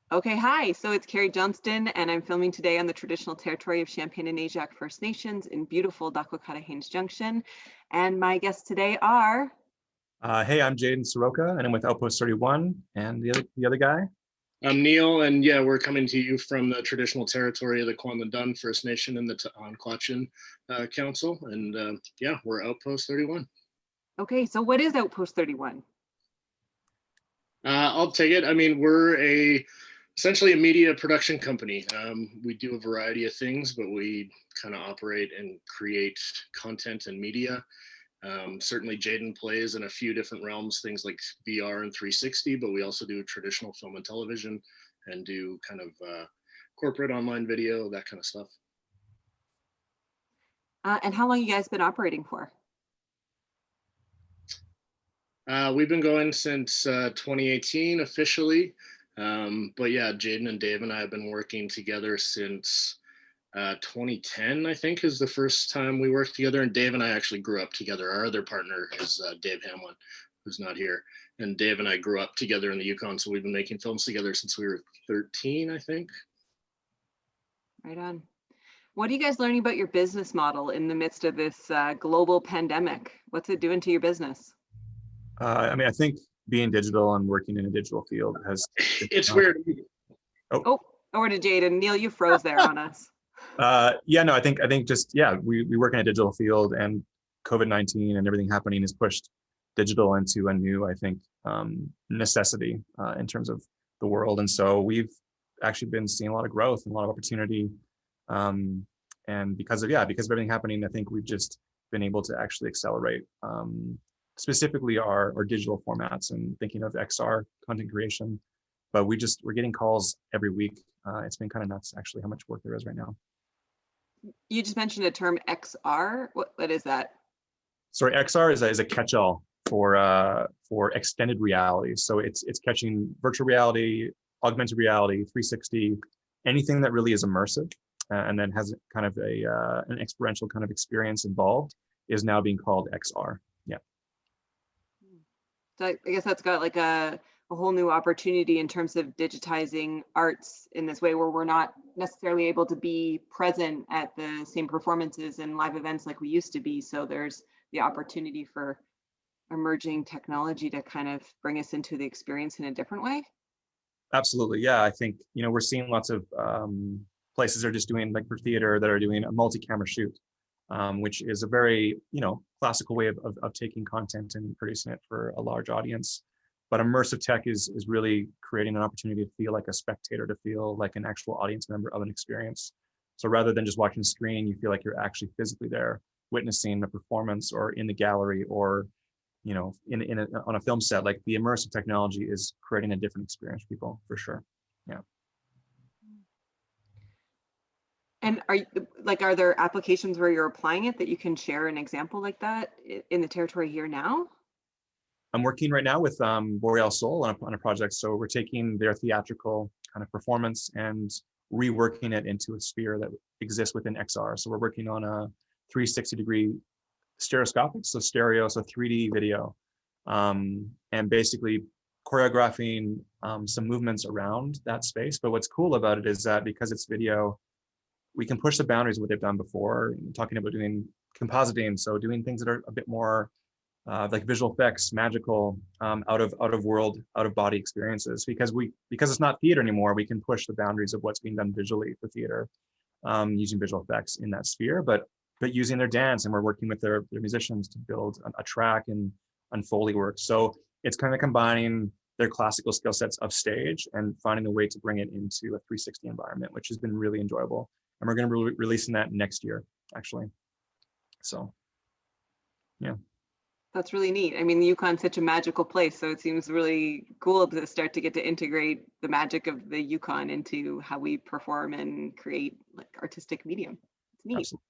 Okay, hi. So it's Carrie Johnston, and I'm filming today on the traditional territory of Champagne and Ajax First Nations in beautiful Dakwakata Junction. And my guests today are. Hey, I'm Jayden Soroka, and I'm with Outpost31, and the other guy. I'm Neil, and yeah, we're coming to you from the traditional territory of the Kwantlen First Nation and the Kwantlen Council, and yeah, we're Outpost 31. Okay, so what is Outpost 31? I'll take it. I mean, we're essentially a media production company. We do a variety of things, but we kind of operate and create content and media. Certainly Jayden plays in a few different realms, things like VR and 360, but we also do traditional film and television and do kind of corporate online video, that kind of stuff. And how long you guys been operating for? We've been going since 2018 officially. But yeah, Jayden and Dave and I have been working together since 2010, I think, is the first time we worked together. And Dave and I actually grew up together. Our other partner is Dave Hamlin, who's not here. And Dave and I grew up together in the Yukon. So we've been making films together since we were 13, I think. Right on. What are you guys learning about your business model in the midst of this global pandemic? What's it doing to your business? I think being digital and working in a digital field has. It's weird. Oh, over to Jayden. Neil, you froze there on us. Yeah, no, I think just, yeah, we work in a digital field, and COVID-19 and everything happening has pushed digital into a new, I think, necessity in terms of the world. And so we've actually been seeing a lot of growth and a lot of opportunity. And because of everything happening, I think we've just been able to actually accelerate specifically our digital formats and thinking of XR content creation. But we're getting calls every week. It's been kind of nuts, actually, how much work there is right now. You just mentioned the term XR. What is that? Sorry, XR is a catch-all for extended reality. So it's catching virtual reality, augmented reality, 360, anything that really is immersive and then has kind of an experiential kind of experience involved is now being called XR. Yeah. So I guess that's got like a whole new opportunity in terms of digitizing arts in this way, where we're not necessarily able to be present at the same performances and live events like we used to be. So there's the opportunity for emerging technology to kind of bring us into the experience in a different way. Absolutely. Yeah. I think, we're seeing lots of places are just doing, like for theater, that are doing a multi-camera shoot, which is a very, classical way of taking content and producing it for a large audience. But immersive tech is really creating an opportunity to feel like a spectator, to feel like an actual audience member of an experience. So rather than just watching the screen, you feel like you're actually physically there, witnessing a performance or in the gallery or, on a film set. Like the immersive technology is creating a different experience for people, for sure. Yeah. And are there applications where you're applying it that you can share an example like that in the territory here now? I'm working right now with Boreal Soul on a project. So we're taking their theatrical kind of performance and reworking it into a sphere that exists within XR. So we're working on a 360-degree stereoscopic, so stereo, so 3D video, and basically choreographing some movements around that space. But what's cool about it is that because it's video, we can push the boundaries of what they've done before, talking about doing compositing, so doing things that are a bit more like visual effects, magical, out of world, out of body experiences. Because it's not theater anymore, we can push the boundaries of what's being done visually for theater, using visual effects in that sphere, but using their dance, and we're working with their musicians to build a track and Foley work. So it's kind of combining their classical skill sets of stage and finding a way to bring it into a 360 environment, which has been really enjoyable. And we're going to be releasing that next year, actually. So, yeah. That's really neat. I mean, the Yukon's such a magical place, so it seems really cool to start to get to integrate the magic of the Yukon into how we perform and create like artistic medium. It's neat. Absolutely.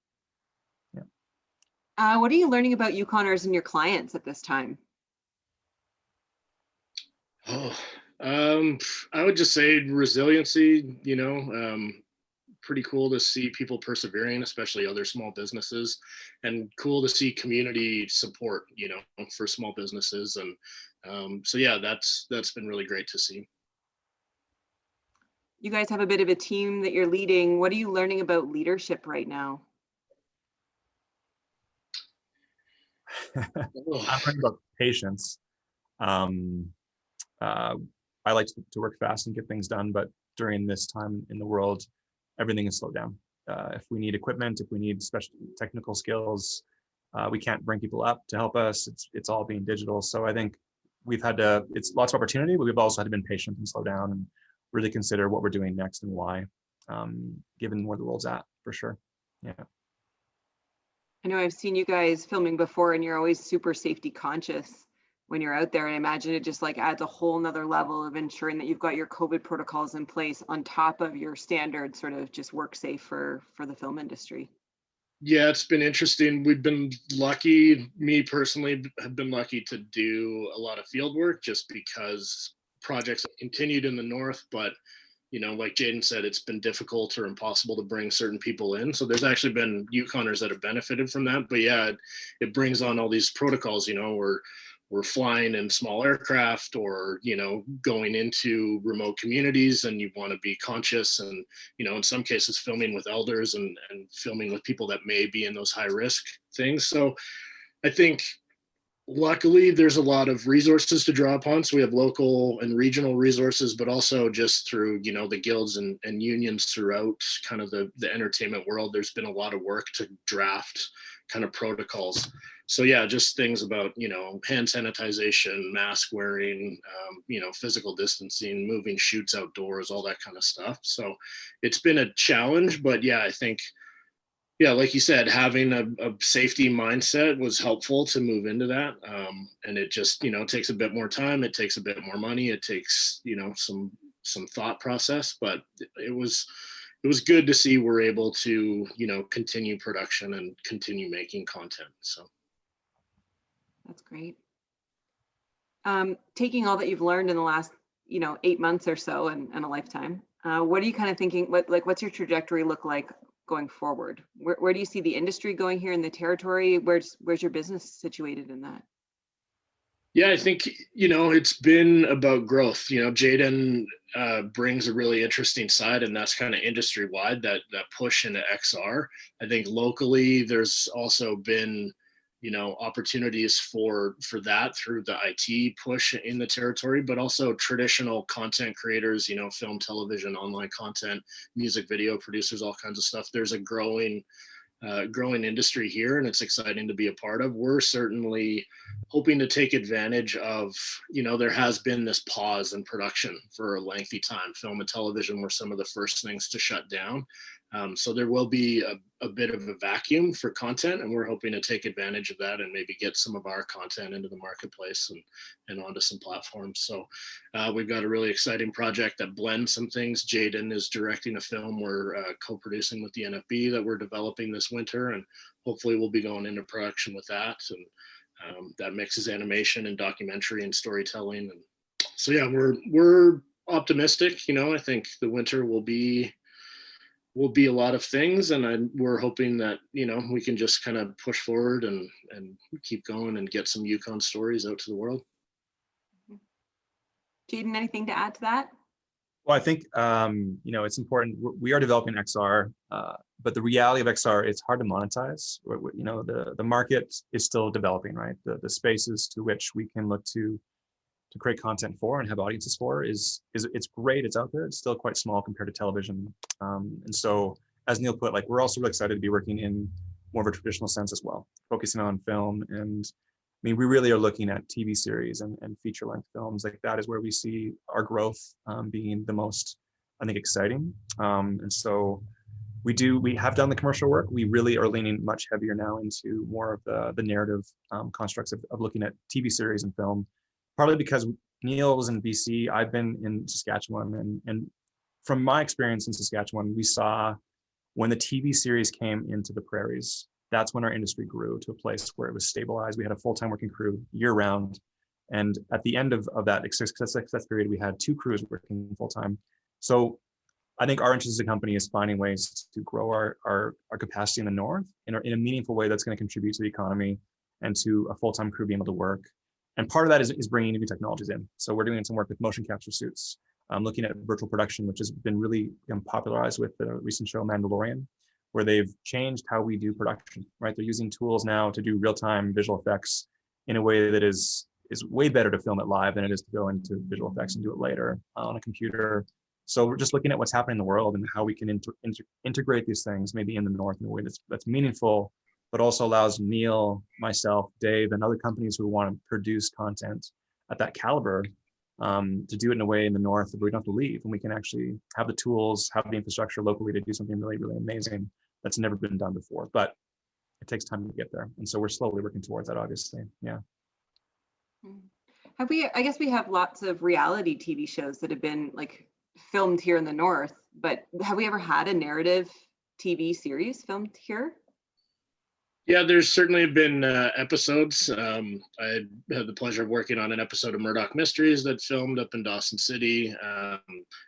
Yeah. What are you learning about Yukoners and your clients at this time? I would just say resiliency, pretty cool to see people persevering, especially other small businesses, and cool to see community support, for small businesses. And so, yeah, that's been really great to see. You guys have a bit of a team that you're leading. What are you learning about leadership right now? I'm learning about patience. Um, uh, I like to work fast and get things done, but during this time in the world, everything is slowed down. If we need equipment, if we need special technical skills, we can't bring people up to help us. It's all being digital. So I think we've had to, it's lots of opportunity, but we've also had to be patient and slow down and really consider what we're doing next and why, given where the world's at, for sure. Yeah. I know I've seen you guys filming before and you're always super safety conscious when you're out there. And I imagine it just like adds a whole nother level of ensuring that you've got your COVID protocols in place on top of your standard sort of just work safe for the film industry. Yeah, it's been interesting. We've been lucky, me personally have been lucky to do a lot of field work just because projects have continued in the north, but like Jayden said, it's been difficult or impossible to bring certain people in. So there's actually been Yukoners that have benefited from that. But yeah, it brings on all these protocols, we're flying in small aircraft or, going into remote communities, and you want to be conscious and, in some cases filming with elders and filming with people that may be in those high risk things. So I think luckily there's a lot of resources to draw upon. So we have local and regional resources, but also just through, the guilds and unions throughout kind of the entertainment world, there's been a lot of work to draft kind of protocols. So yeah, just things about, hand sanitization, mask wearing, physical distancing, moving shoots outdoors, all that kind of stuff. So it's been a challenge, but yeah, I think, yeah, like you said, having a safety mindset was helpful to move into that. And it just, takes a bit more time. It takes a bit more money. It takes, some thought process, but it was good to see we're able to, continue production and continue making content. So. That's great. Taking all that you've learned in the last, 8 months or so and a lifetime, what are you kind of thinking? What's your trajectory look like going forward? Where do you see the industry going here in the territory? Where's your business situated in that? Yeah, I think, it's been about growth. Jayden brings a really interesting side, and that's kind of industry wide, that push into XR. I think locally there's also been, opportunities for that through the IT push in the territory, but also traditional content creators, film, television, online content, music video producers, all kinds of stuff. There's a growing industry here, and it's exciting to be a part of. We're certainly hoping to take advantage of, there has been this pause in production for a lengthy time. Film and television were some of the first things to shut down. So there will be a bit of a vacuum for content, and we're hoping to take advantage of that and maybe get some of our content into the marketplace and onto some platforms. So we've got a really exciting project that blends some things. Jayden is directing a film we're co-producing with the NFB that we're developing this winter, and hopefully we'll be going into production with that. And that mixes animation and documentary and storytelling. And so yeah, we're optimistic. I think the winter will be a lot of things, and we're hoping that we can just kind of push forward and keep going and get some Yukon stories out to the world. Jayden, anything to add to that? Well, I think it's important. We are developing XR, but the reality of XR, it's hard to monetize. The market is still developing, right? The spaces to which we can look to create content for and have audiences for is it's great. It's out there. It's still quite small compared to television. And so, as Neil put, we're also really excited to be working in more of a traditional sense as well, focusing on film. And I mean, we really are looking at TV series and feature length films. That is where we see our growth being the most, I think, exciting. And so we have done the commercial work. We really are leaning much heavier now into more of the narrative constructs of looking at TV series and film. Partly because Neil was in BC, I've been in Saskatchewan, and from my experience in Saskatchewan, we saw when the TV series came into the prairies, that's when our industry grew to a place where it was stabilized. We had a full-time working crew year round. And at the end of that success period, we had 2 crews working full-time. So I think our interest as a company is finding ways to grow our capacity in the north in a meaningful way that's going to contribute to the economy and to a full-time crew being able to work. And part of that is bringing new technologies in. So we're doing some work with motion capture suits. looking at virtual production, which has been really popularized with the recent show Mandalorian, where they've changed how we do production, right? They're using tools now to do real-time visual effects in a way that is way better to film it live than it is to go into visual effects and do it later on a computer. So we're just looking at what's happening in the world and how we can integrate these things maybe in the North in a way that's meaningful, but also allows Neil, myself, Dave, and other companies who want to produce content at that caliber to do it in a way in the North where we don't have to leave, and we can actually have the tools, have the infrastructure locally to do something really, really amazing that's never been done before. But it takes time to get there. And so we're slowly working towards that, obviously. Yeah. I guess we have lots of reality TV shows that have been like filmed here in the North, but have we ever had a narrative TV series filmed here? Yeah, there's certainly been episodes. I had the pleasure of working on an episode of Murdoch Mysteries that filmed up in Dawson City.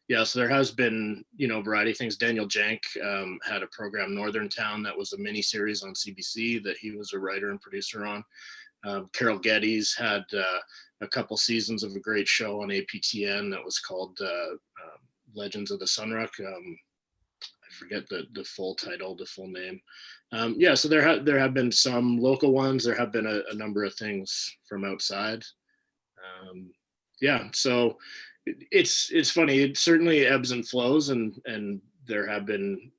Yeah, so there has been, a variety of things. Daniel Jank had a program, Northern Town, that was a mini series on CBC that he was a writer and producer on. Carol Geddes had a couple seasons of a great show on APTN that was called Legends of the Sunrock. I forget the full title, the full name. Yeah, so there have been some local ones. There have been a number of things from outside. Yeah, so it's funny. It certainly ebbs and flows, and there have been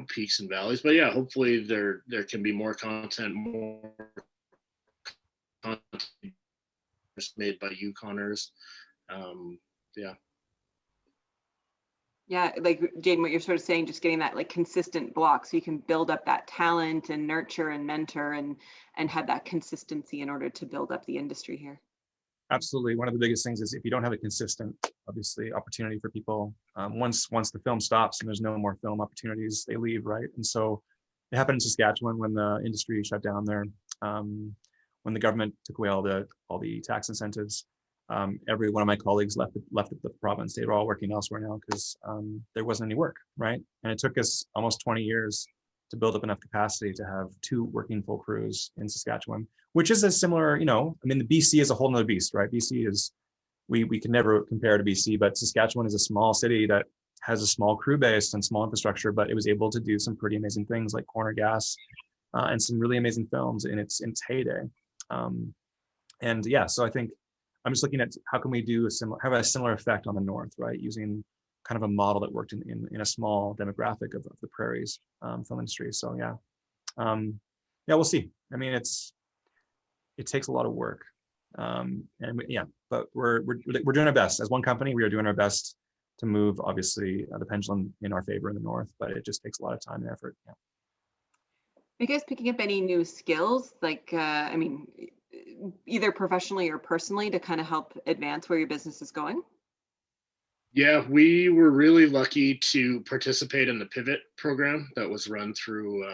peaks and valleys. But yeah, hopefully there can be more content made by Yukoners. Yeah. Yeah, like Jayden, what you're sort of saying, just getting that like consistent block so you can build up that talent and nurture and mentor and have that consistency in order to build up the industry here. Absolutely. One of the biggest things is if you don't have a consistent, obviously, opportunity for people, once the film stops and there's no more film opportunities, they leave, right? And so it happened in Saskatchewan when the industry shut down there, when the government took away all the tax incentives. Every one of my colleagues left the province. They were all working elsewhere now because there wasn't any work, right? And it took us almost 20 years to build up enough capacity to have 2 working full crews in Saskatchewan, which is a similar, the BC is a whole nother beast, right? BC is, we can never compare to BC, but Saskatchewan is a small city that has a small crew base and small infrastructure, but it was able to do some pretty amazing things like Corner Gas and some really amazing films in its heyday. And yeah, so I think I'm just looking at how can we have a similar effect on the North, right? Using kind of a model that worked in a small demographic of the prairies film industry. So yeah, we'll see. I mean, it takes a lot of work, but we're doing our best as one company. We are doing our best to move, obviously, the pendulum in our favor in the North, but it just takes a lot of time and effort. Yeah. Are you guys picking up any new skills, like either professionally or personally, to kind of help advance where your business is going? Yeah, we were really lucky to participate in the Pivot program that was run through,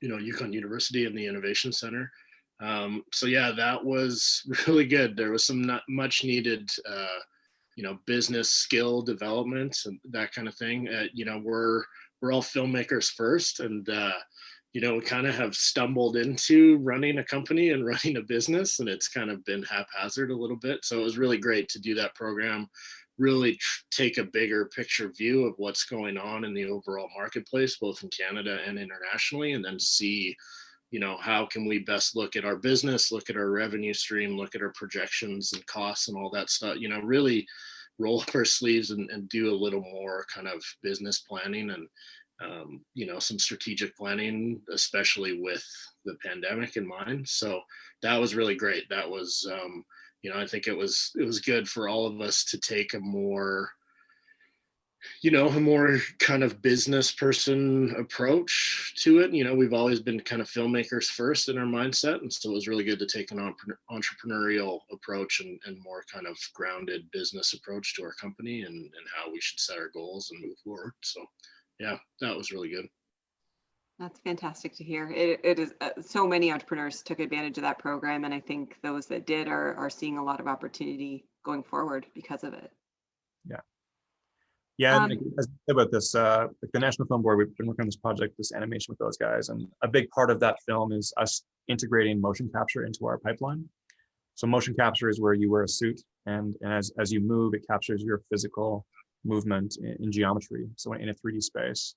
Yukon University and the Innovation Center. So yeah, that was really good. There was some not much needed, business skill development and that kind of thing. We're all filmmakers first, and we kind of have stumbled into running a company and running a business, and it's kind of been haphazard a little bit. So it was really great to do that program, really take a bigger picture view of what's going on in the overall marketplace, both in Canada and internationally, and then see, how can we best look at our business, look at our revenue stream, look at our projections and costs and all that stuff, really roll up our sleeves and do a little more kind of business planning and some strategic planning, especially with the pandemic in mind. So that was really great. That was, I think it was good for all of us to take a more kind of business person approach to it. We've always been kind of filmmakers first in our mindset. And so it was really good to take an entrepreneurial approach and more kind of grounded business approach to our company and how we should set our goals and move forward. So yeah, that was really good. That's fantastic to hear. It is so many entrepreneurs took advantage of that program, and I think those that did are seeing a lot of opportunity going forward because of it. Yeah, and as about this, like the National Film Board, we've been working on this project, this animation with those guys, and a big part of that film is us integrating motion capture into our pipeline. So motion capture is where you wear a suit, and as you move, it captures your physical movement in geometry, so in a 3D space.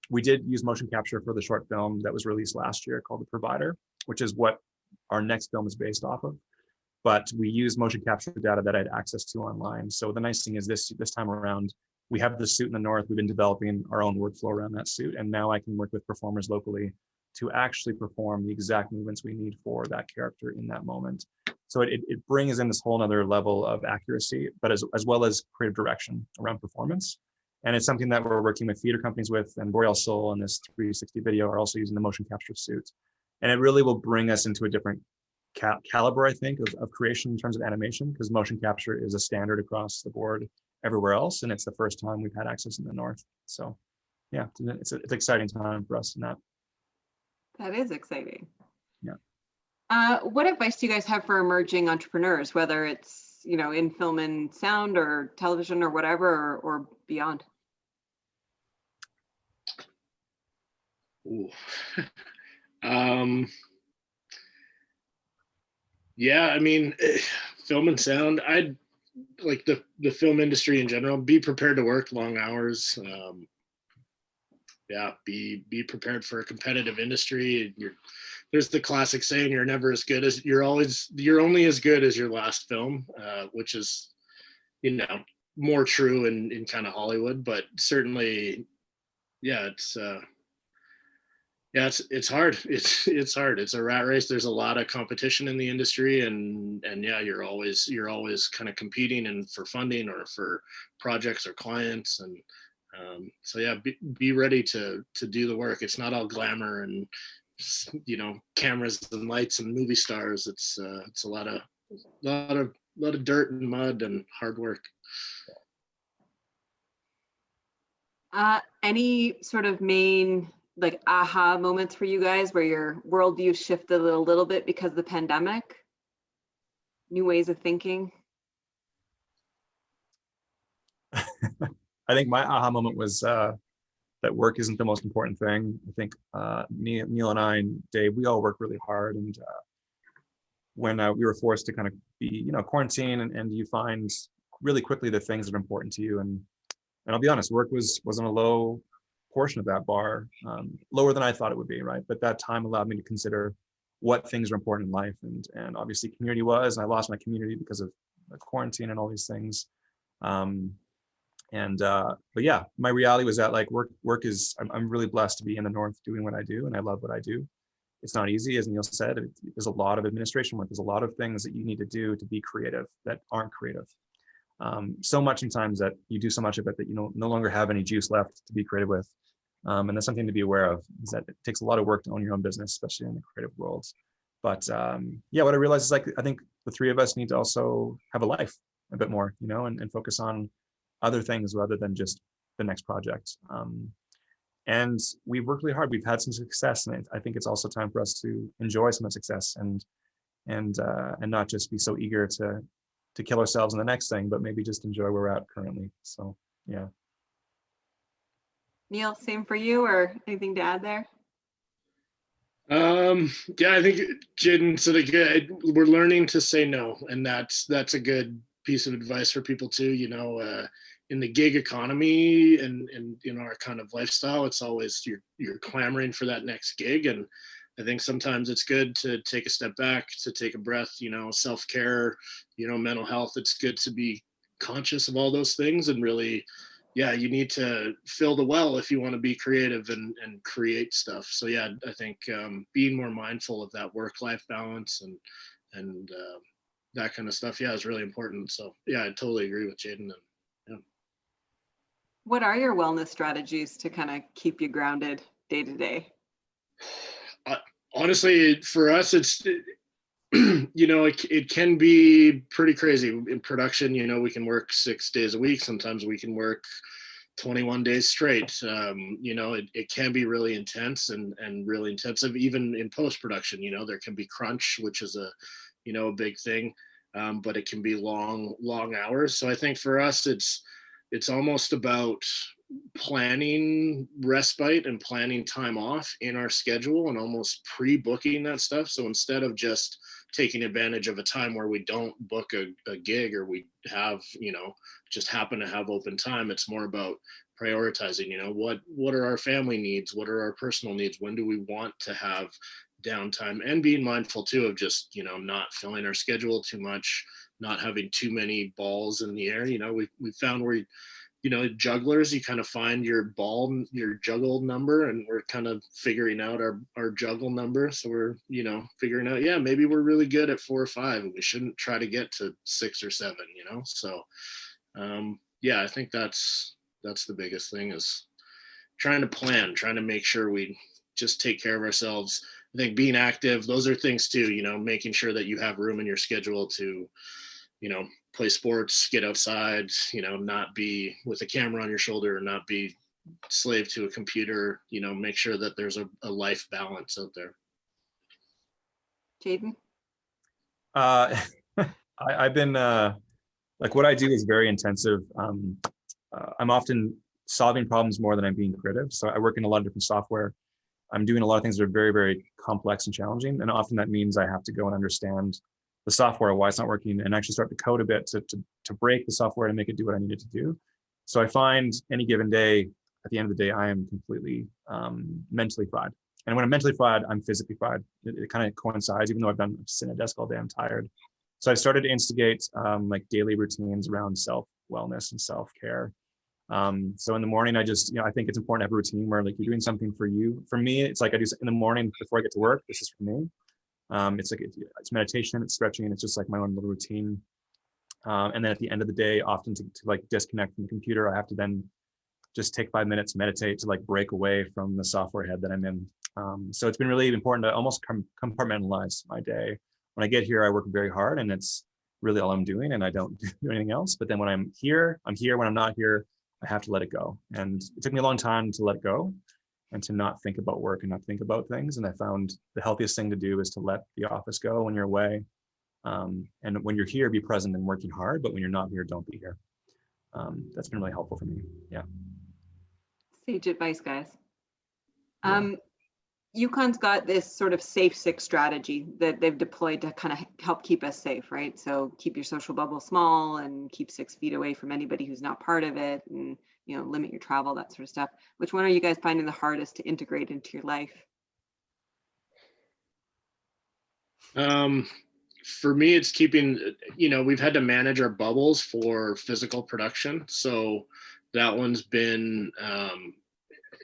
We did use motion capture for the short film that was released last year called The Provider, which is what our next film is based off of. But we used motion capture data that I had access to online. So the nice thing is this time around, we have the suit in the north. We've been developing our own workflow around that suit. And now I can work with performers locally to actually perform the exact movements we need for that character in that moment. So it brings in this whole nother level of accuracy, but as well as creative direction around performance. And it's something that we're working with theater companies with, and Boreal Soul and this 360 video are also using the motion capture suit. And it really will bring us into a different caliber, I think, of creation in terms of animation, because motion capture is a standard across the board everywhere else. And it's the first time we've had access in the north. So yeah, it's an exciting time for us in that. That is exciting. Yeah. What advice do you guys have for emerging entrepreneurs, whether it's, you know, in film and sound or television or whatever, or beyond? Ooh. Yeah, I mean, film and sound, I'd like the film industry in general, be prepared to work long hours. Yeah, be prepared for a competitive industry. There's the classic saying, you're never as good as you're only as good as your last film, which is, you know, more true in kind of Hollywood, but certainly, yeah, it's hard. It's hard. It's a rat race. There's a lot of competition in the industry, and yeah, you're always kind of competing and for funding or for projects or clients, and so yeah, be ready to do the work. It's not all glamour and, you know, cameras and lights and movie stars. It's a lot of dirt and mud and hard work. Any sort of main like aha moments for you guys where your worldview shifted a little bit because of the pandemic? New ways of thinking? I think my aha moment was that work isn't the most important thing. I think Neil and I and Dave, we all work really hard. And when we were forced to kind of be, you know, quarantine, and you find really quickly the things that are important to you. And I'll be honest, work was on a low portion of that bar, lower than I thought it would be, right? But that time allowed me to consider what things are important in life, and obviously community was, and I lost my community because of quarantine and all these things. But yeah, my reality was that like work is, I'm really blessed to be in the north doing what I do, and I love what I do. It's not easy, as Neil said. There's a lot of administration work. There's a lot of things that you need to do to be creative that aren't creative. So much in times that you do so much of it that you no longer have any juice left to be creative with. And that's something to be aware of, is that it takes a lot of work to own your own business, especially in the creative world. But yeah, what I realized is, like, I think the three of us need to also have a life a bit more, you know, and focus on other things rather than just the next project. And we've worked really hard. We've had some success, and I think it's also time for us to enjoy some of the success and not just be so eager to kill ourselves in the next thing, but maybe just enjoy where we're at currently. So yeah. Neil, same for you, or anything to add there? Yeah, I think Jayden said it good. We're learning to say no, and that's a good piece of advice for people too. You know, in the gig economy and in our kind of lifestyle, it's always you're clamoring for that next gig, and I think sometimes it's good to take a step back, to take a breath. You know, self-care, you know, mental health. It's good to be conscious of all those things, and really, yeah, you need to fill the well if you want to be creative and create stuff. So yeah, I think being more mindful of that work-life balance and that kind of stuff, yeah, is really important. So yeah, I totally agree with Jayden. Yeah. What are your wellness strategies to kind of keep you grounded day to day? Honestly, for us, it's you know, it can be pretty crazy in production. You know, we can work 6 days a week. Sometimes we can work 21 days straight. You know, it can be really intense and really intensive. Even in post-production, you know, there can be crunch, which is a big thing, but it can be long hours. So I think for us, it's almost about planning respite and planning time off in our schedule and almost pre-booking that stuff. So instead of just taking advantage of a time where we don't book a gig, or we have, just happen to have open time. It's more about prioritizing, what are our family needs? What are our personal needs? When do we want to have downtime? And being mindful too of just, not filling our schedule too much, not having too many balls in the air. We found where, jugglers, you kind of find your juggle number, and we're kind of figuring out our juggle number. So we're, figuring out, yeah, maybe we're really good at 4 or 5, and we shouldn't try to get to 6 or 7, So, yeah, I think that's the biggest thing, is trying to make sure we just take care of ourselves. I think being active, those are things too, making sure that you have room in your schedule to, play sports, get outside, not be with a camera on your shoulder, or not be slave to a computer, make sure that there's a life balance out there. Jayden? I've been, like, what I do is very intensive. I'm often solving problems more than I'm being creative. So I work in a lot of different software. I'm doing a lot of things that are very, very complex and challenging. And often that means I have to go and understand the software, why it's not working, and actually start to code a bit to break the software and make it do what I need it to do. So I find any given day, at the end of the day, I am completely mentally fried. And when I'm mentally fried, I'm physically fried. It kind of coincides, even though I've sitting at a desk all day, I'm tired. So I started to instigate like daily routines around self-wellness and self-care. So in the morning, I just, I think it's important to have a routine where, like, you're doing something for you. For me, it's like I do in the morning before I get to work. This is for me. It's like, it's meditation, it's stretching, it's just like my own little routine. And then at the end of the day, often to like disconnect from the computer, I have to then just take 5 minutes, meditate, to like break away from the software head that I'm in. So it's been really important to almost compartmentalize my day. When I get here, I work very hard, and it's really all I'm doing, and I don't do anything else. But then when I'm here. When I'm not here, I have to let it go. And it took me a long time to let go and to not think about work and not think about things. And I found the healthiest thing to do is to let the office go when you're away. And when you're here, be present and working hard. But when you're not here, don't be here. That's been really helpful for me. Yeah. Sage advice, guys. Yukon's got this sort of safe six strategy that they've deployed to kind of help keep us safe, right? So keep your social bubble small and keep 6 feet away from anybody who's not part of it, and limit your travel, that sort of stuff. Which one are you guys finding the hardest to integrate into your life? For me, it's keeping, we've had to manage our bubbles for physical production. So that one's been,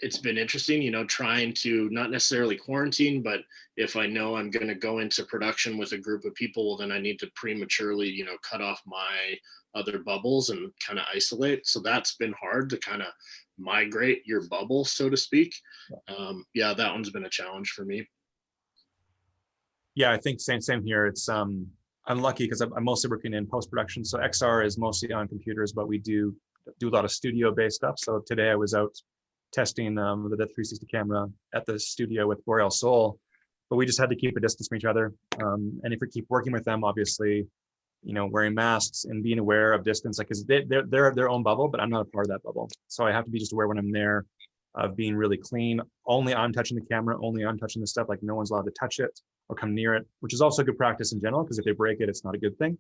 it's been interesting, trying to not necessarily quarantine, but if I know I'm going to go into production with a group of people, well, then I need to prematurely, cut off my other bubbles and kind of isolate. So that's been hard to kind of migrate your bubble, so to speak. Yeah, that one's been a challenge for me. Yeah, I think same here. It's I'm lucky because I'm mostly working in post-production. So XR is mostly on computers, but we do a lot of studio-based stuff. So today I was out testing the 360 camera at the studio with Boreal Soul, but we just had to keep a distance from each other. And if we keep working with them, obviously, wearing masks and being aware of distance, like, because they're their own bubble, but I'm not a part of that bubble. So I have to be just aware when I'm there of being really clean. Only I'm touching the camera, only I'm touching the stuff, like no one's allowed to touch it or come near it, which is also good practice in general, because if they break it, it's not a good thing.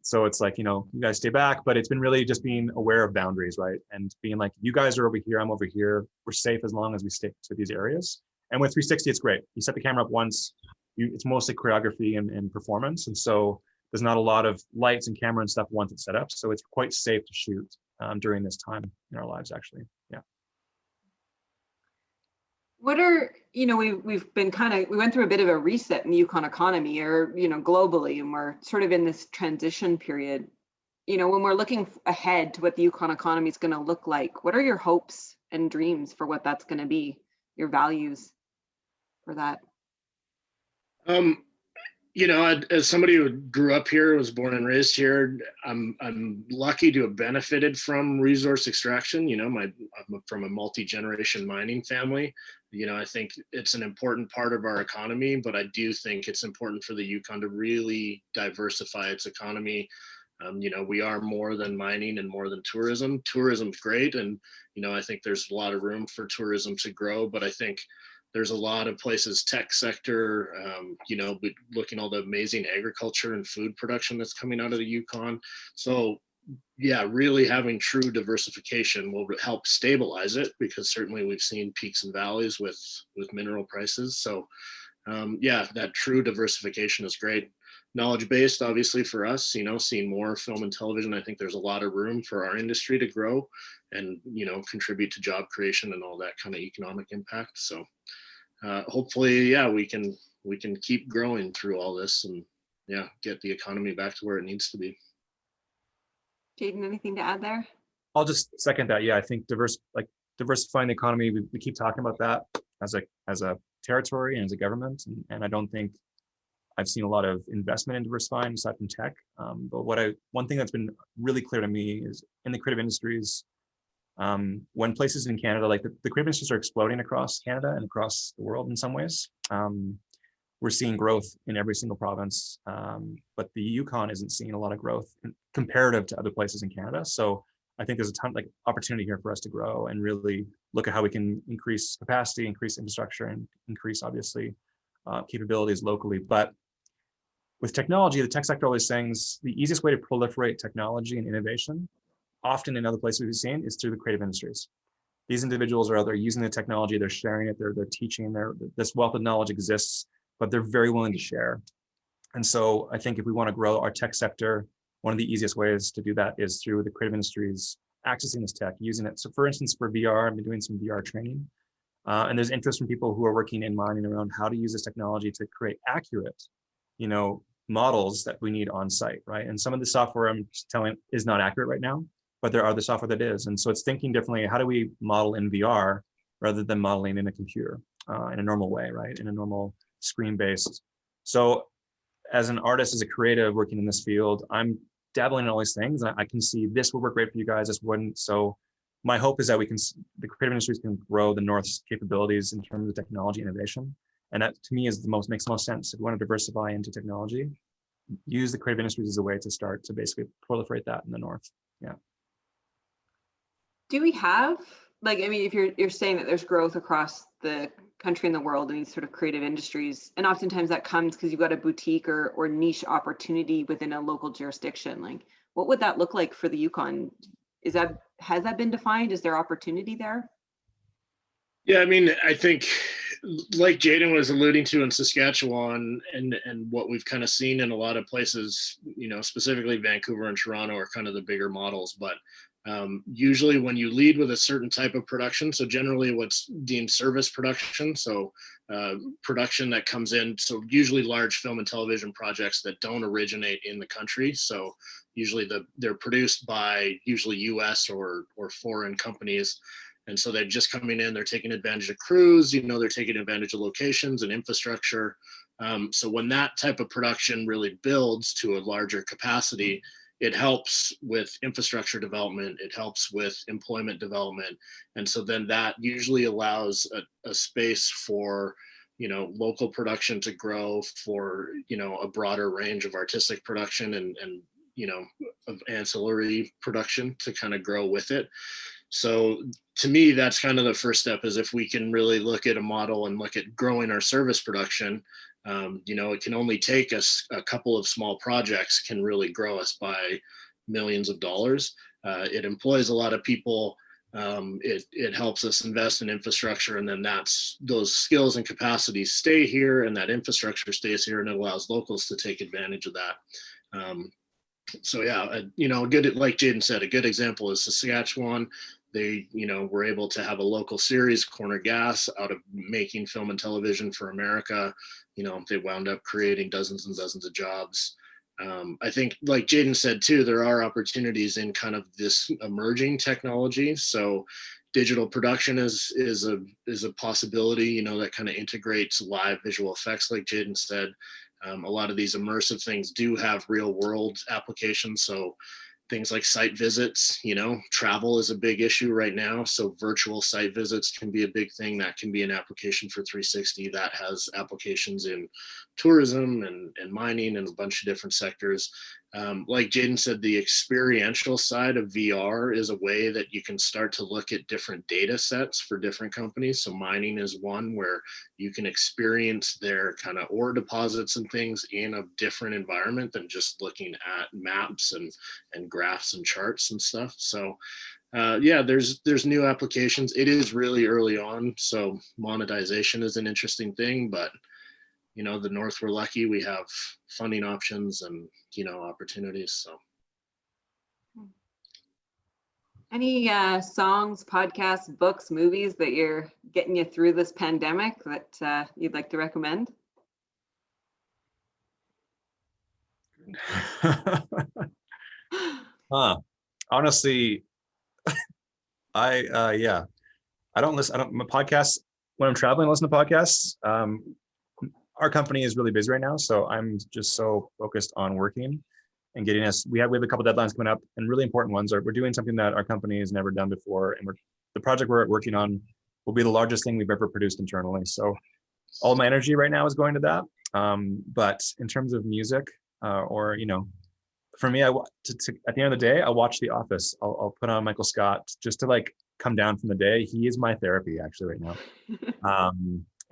So it's like, you guys stay back, but it's been really just being aware of boundaries, right? And being like, you guys are over here, I'm over here. We're safe as long as we stick to these areas. And with 360, it's great. You set the camera up once, it's mostly choreography and performance. And so there's not a lot of lights and camera and stuff once it's set up. So it's quite safe to shoot during this time in our lives, actually. Yeah. What are, we've been we went through a bit of a reset in the Yukon economy, or, globally, and we're sort of in this transition period. When we're looking ahead to what the Yukon economy is going to look like, what are your hopes and dreams for what that's going to be, your values for that? As somebody who grew up here, was born and raised here, I'm lucky to have benefited from resource extraction. I'm from a multi-generation mining family. I think it's an important part of our economy, but I do think it's important for the Yukon to really diversify its economy. We are more than mining and more than tourism. Tourism's great, and I think there's a lot of room for tourism to grow, but I think there's a lot of places, tech sector, but looking at all the amazing agriculture and food production that's coming out of the Yukon. So yeah, really having true diversification will help stabilize it, because certainly we've seen peaks and valleys with mineral prices. So yeah, that true diversification is great. Knowledge based, obviously, for us, seeing more film and television, I think there's a lot of room for our industry to grow and, contribute to job creation and all that kind of economic impact. So hopefully, yeah, we can keep growing through all this and yeah, get the economy back to where it needs to be. Jayden, anything to add there? I'll just second that. Yeah, I think diversifying the economy, we keep talking about that as a territory and as a government, and I don't think I've seen a lot of investment in diversifying aside from tech. But one thing that's been really clear to me is in the creative industries, when places in Canada, like the creative industries are exploding across Canada and across the world in some ways. We're seeing growth in every single province, but the Yukon isn't seeing a lot of growth comparative to other places in Canada. So I think there's a ton like opportunity here for us to grow and really look at how we can increase capacity, increase infrastructure, and increase obviously capabilities locally. But with technology, the tech sector always saying the easiest way to proliferate technology and innovation, often in other places we've seen, is through the creative industries. These individuals are out there using the technology, they're sharing it, they're teaching, this wealth of knowledge exists, but they're very willing to share. And so I think if we want to grow our tech sector, one of the easiest ways to do that is through the creative industries, accessing this tech, using it. So for instance, for VR, I've been doing some VR training, and there's interest from people who are working in mining around how to use this technology to create accurate, models that we need on site, right? And some of the software I'm telling is not accurate right now, but there are the software that is. And so it's thinking differently. How do we model in VR rather than modeling in a computer in a normal way, right? In a normal screen-based. So as an artist, as a creative working in this field, I'm dabbling in all these things. And I can see this would work great for you guys, this wouldn't. So my hope is that the creative industries can grow the North's capabilities in terms of technology innovation. And that to me makes the most sense. If you want to diversify into technology, use the creative industries as a way to start to basically proliferate that in the North. Yeah. Do we have, if you're saying that there's growth across the country and the world in these sort of creative industries, and oftentimes that comes because you've got a boutique or niche opportunity within a local jurisdiction, what would that look like for the Yukon? Has that been defined? Is there opportunity there? Yeah, I think like Jayden was alluding to in Saskatchewan and what we've kind of seen in a lot of places, specifically Vancouver and Toronto are kind of the bigger models, but usually when you lead with a certain type of production, so generally what's deemed service production, so production that comes in, so usually large film and television projects that don't originate in the country. So usually they're produced by usually US or foreign companies. And so they're just coming in, they're taking advantage of crews, they're taking advantage of locations and infrastructure. So when that type of production really builds to a larger capacity, it helps with infrastructure development, it helps with employment development. And so then that usually allows a space for, local production to grow, for, a broader range of artistic production and of ancillary production to kind of grow with it. So to me, that's kind of the first step, is if we can really look at a model and look at growing our service production, it can only take us a couple of small projects can really grow us by millions of dollars. It employs a lot of people. It helps us invest in infrastructure, and then those skills and capacities stay here, and that infrastructure stays here, and it allows locals to take advantage of that. So yeah, good, like Jayden said, a good example is Saskatchewan. They, were able to have a local series, Corner Gas, out of making film and television for America. They wound up creating dozens and dozens of jobs. I think, like Jayden said too, there are opportunities in kind of this emerging technology. So digital production is a possibility, that kind of integrates live visual effects, like Jayden said. A lot of these immersive things do have real world applications. So things like site visits, travel is a big issue right now. So virtual site visits can be a big thing. That can be an application for 360 that has applications in tourism and mining and a bunch of different sectors. like Jayden said, the experiential side of VR is a way that you can start to look at different data sets for different companies. So mining is one where you can experience their kind of ore deposits and things in a different environment than just looking at maps and graphs and charts and stuff. So yeah, there's new applications. It is really early on, so monetization is an interesting thing, but you know, the North, we're lucky. We have funding options and, you know, opportunities. So. Any songs, podcasts, books, movies that you're getting you through this pandemic that you'd like to recommend? Honestly, yeah, my podcasts, when I'm traveling, I listen to podcasts. Our company is really busy right now, so I'm just so focused on working and getting us. We have a couple deadlines coming up, and really important ones are we're doing something that our company has never done before, and the project we're working on will be the largest thing we've ever produced internally. So all my energy right now is going to that. But in terms of music, or you know, for me, at the end of the day, I'll watch The Office. I'll put on Michael Scott just to like come down from the day. He is my therapy actually right now.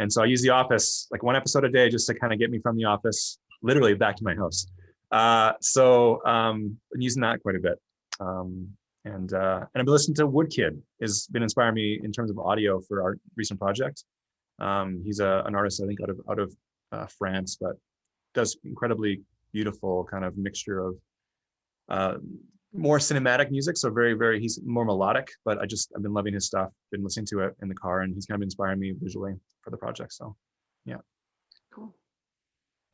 And so I use The Office like one episode a day just to kind of get me from the office, literally back to my house. So I'm using that quite a bit. And I've been listening to Woodkid, has been inspiring me in terms of audio for our recent project. He's an artist, I think, out of France, but does incredibly beautiful kind of mixture of more cinematic music. So he's more melodic, but I've been loving his stuff, been listening to it in the car, and he's kind of inspiring me visually for the project. So yeah. Cool.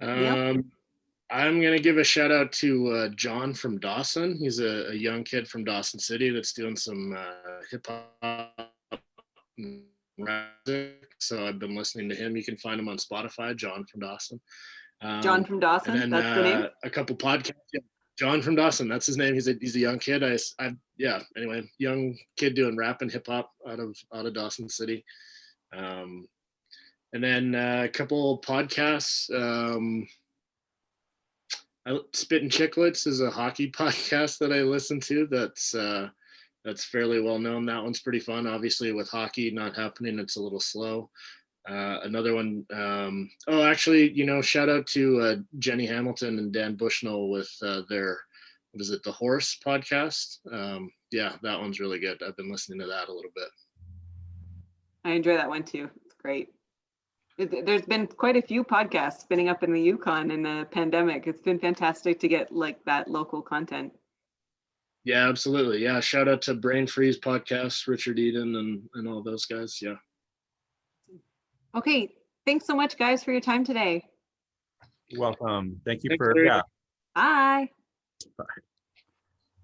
I'm going to give a shout out to John from Dawson. He's a young kid from Dawson City that's doing some hip hop music. So I've been listening to him. You can find him on Spotify, John from Dawson. John from Dawson, and then, that's the name? A couple podcasts. Yeah. John from Dawson, that's his name. He's a young kid. Anyway, young kid doing rap and hip hop out of Dawson City. And then a couple podcasts. Spittin' Chicklets is a hockey podcast that I listen to. That's fairly well known. That one's pretty fun. Obviously, with hockey not happening, it's a little slow. Another one, actually, you know, shout out to Jenny Hamilton and Dan Bushnell with their, what is it, the Horse podcast. Yeah, that one's really good. I've been listening to that a little bit. I enjoy that one too. It's great. There's been quite a few podcasts spinning up in the Yukon in the pandemic. It's been fantastic to get like that local content. Yeah, absolutely. Yeah, shout out to Brain Freeze podcast, Richard Eden and all those guys. Yeah. Okay, thanks so much, guys, for your time today. You're welcome. Thank you. Thanks, Yeah. Bye. Bye.